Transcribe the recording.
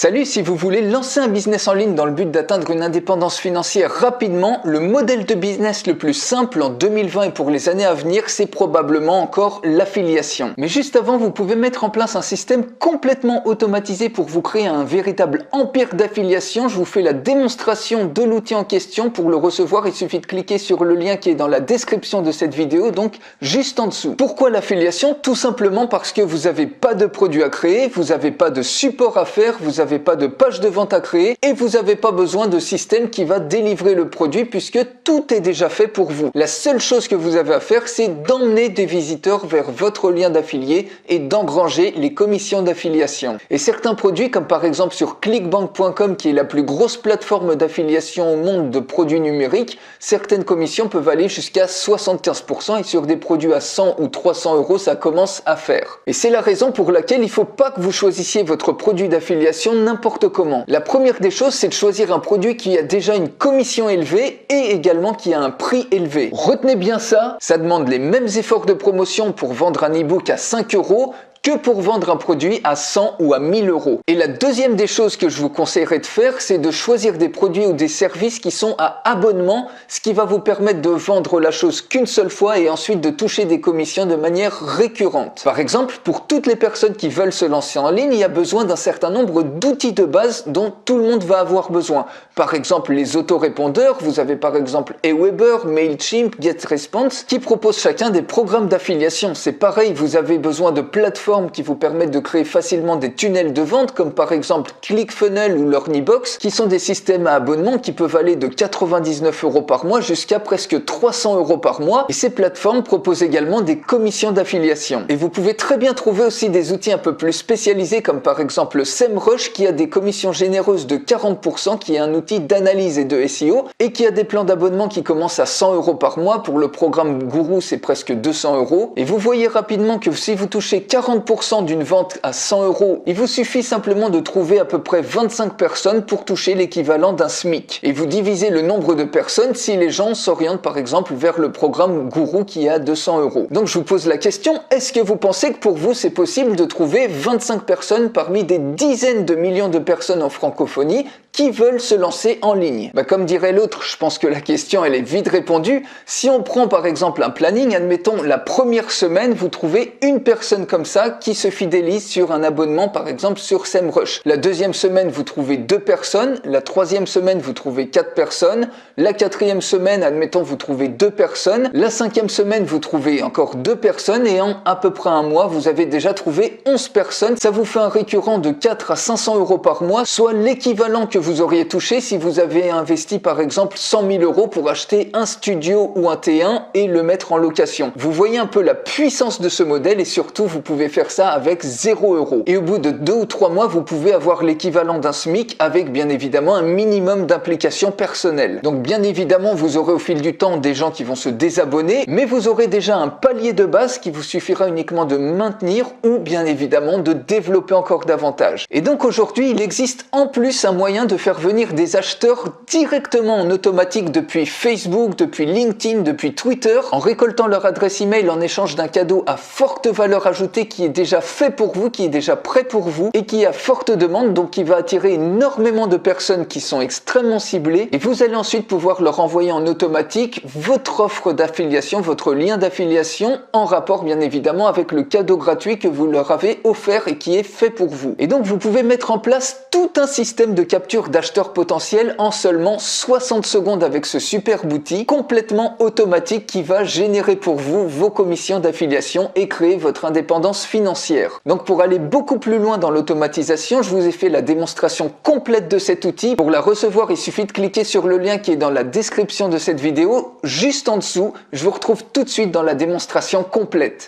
Salut, si vous voulez lancer un business en ligne dans le but d'atteindre une indépendance financière rapidement, le modèle de business le plus simple en 2020 et pour les années à venir, c'est probablement encore l'affiliation. Mais juste avant, vous pouvez mettre en place un système complètement automatisé pour vous créer un véritable empire d'affiliation. Je vous fais la démonstration de l'outil en question. Pour le recevoir, il suffit de cliquer sur le lien qui est dans la description de cette vidéo, donc juste en dessous. Pourquoi l'affiliation? Tout simplement parce que vous n'avez pas de produit à créer, vous n'avez pas de support à faire, vous n'avez pas de page de vente à créer et vous n'avez pas besoin de système qui va délivrer le produit puisque tout est déjà fait pour vous. La seule chose que vous avez à faire, c'est d'emmener des visiteurs vers votre lien d'affilié et d'engranger les commissions d'affiliation. Et certains produits, comme par exemple sur clickbank.com qui est la plus grosse plateforme d'affiliation au monde de produits numériques, certaines commissions peuvent aller jusqu'à 75% et sur des produits à 100 ou 300 euros, ça commence à faire. Et c'est la raison pour laquelle il ne faut pas que vous choisissiez votre produit d'affiliation n'importe comment. La première des choses, c'est de choisir un produit qui a déjà une commission élevée et également qui a un prix élevé. Retenez bien ça, ça demande les mêmes efforts de promotion pour vendre un e-book à 5 euros que pour vendre un produit à 100 ou à 1000 euros. Et la deuxième des choses que je vous conseillerais de faire, c'est de choisir des produits ou des services qui sont à abonnement, ce qui va vous permettre de vendre la chose qu'une seule fois et ensuite de toucher des commissions de manière récurrente. Par exemple, pour toutes les personnes qui veulent se lancer en ligne, il y a besoin d'un certain nombre d'outils de base dont tout le monde va avoir besoin. Par exemple, les autorépondeurs, vous avez par exemple Aweber, Mailchimp, GetResponse, qui proposent chacun des programmes d'affiliation. C'est pareil, vous avez besoin de plateformes qui vous permettent de créer facilement des tunnels de vente comme par exemple ClickFunnels ou Learnybox qui sont des systèmes à abonnement qui peuvent aller de 99 euros par mois jusqu'à presque 300 euros par mois et ces plateformes proposent également des commissions d'affiliation. Et vous pouvez très bien trouver aussi des outils un peu plus spécialisés comme par exemple SEMrush qui a des commissions généreuses de 40% qui est un outil d'analyse et de SEO et qui a des plans d'abonnement qui commencent à 100 euros par mois. Pour le programme Guru, c'est presque 200 euros. Et vous voyez rapidement que si vous touchez 40% d'une vente à 100 euros, il vous suffit simplement de trouver à peu près 25 personnes pour toucher l'équivalent d'un SMIC. Et vous divisez le nombre de personnes si les gens s'orientent par exemple vers le programme Guru qui est à 200 euros. Donc je vous pose la question, est-ce que vous pensez que pour vous c'est possible de trouver 25 personnes parmi des dizaines de millions de personnes en francophonie qui veulent se lancer en ligne? Comme dirait l'autre, je pense que la question elle est vite répondue. Si on prend par exemple un planning, admettons la première semaine, vous trouvez une personne comme ça qui se fidélise sur un abonnement par exemple sur SEMrush. La deuxième semaine, vous trouvez 2 personnes. La troisième semaine, vous trouvez 4 personnes. La quatrième semaine, admettons, vous trouvez 2 personnes. La cinquième semaine, vous trouvez encore 2 personnes et en à peu près un mois, vous avez déjà trouvé 11 personnes. Ça vous fait un récurrent de 4 à 500 euros par mois, soit l'équivalent que vous auriez touché si vous avez investi par exemple 100 000 euros pour acheter un studio ou un T1 et le mettre en location. Vous voyez un peu la puissance de ce modèle et surtout, vous pouvez faire ça avec 0 euros. Et au bout de 2 ou 3 mois, vous pouvez avoir l'équivalent d'un SMIC avec bien évidemment un minimum d'implication personnelle. Donc bien évidemment, vous aurez au fil du temps des gens qui vont se désabonner, mais vous aurez déjà un palier de base qui vous suffira uniquement de maintenir ou bien évidemment de développer encore davantage. Et donc aujourd'hui, il existe en plus un moyen de faire venir des acheteurs directement en automatique depuis Facebook, depuis LinkedIn, depuis Twitter, en récoltant leur adresse email en échange d'un cadeau à forte valeur ajoutée qui est déjà fait pour vous, qui est déjà prêt pour vous et qui a forte demande, donc qui va attirer énormément de personnes qui sont extrêmement ciblées et vous allez ensuite pouvoir leur envoyer en automatique votre offre d'affiliation, votre lien d'affiliation en rapport bien évidemment avec le cadeau gratuit que vous leur avez offert et qui est fait pour vous. Et donc vous pouvez mettre en place tout un système de capture d'acheteurs potentiels en seulement 60 secondes avec ce superbe outil complètement automatique qui va générer pour vous vos commissions d'affiliation et créer votre indépendance financière. Donc pour aller beaucoup plus loin dans l'automatisation, je vous ai fait la démonstration complète de cet outil. Pour la recevoir, il suffit de cliquer sur le lien qui est dans la description de cette vidéo, juste en dessous. Je vous retrouve tout de suite dans la démonstration complète.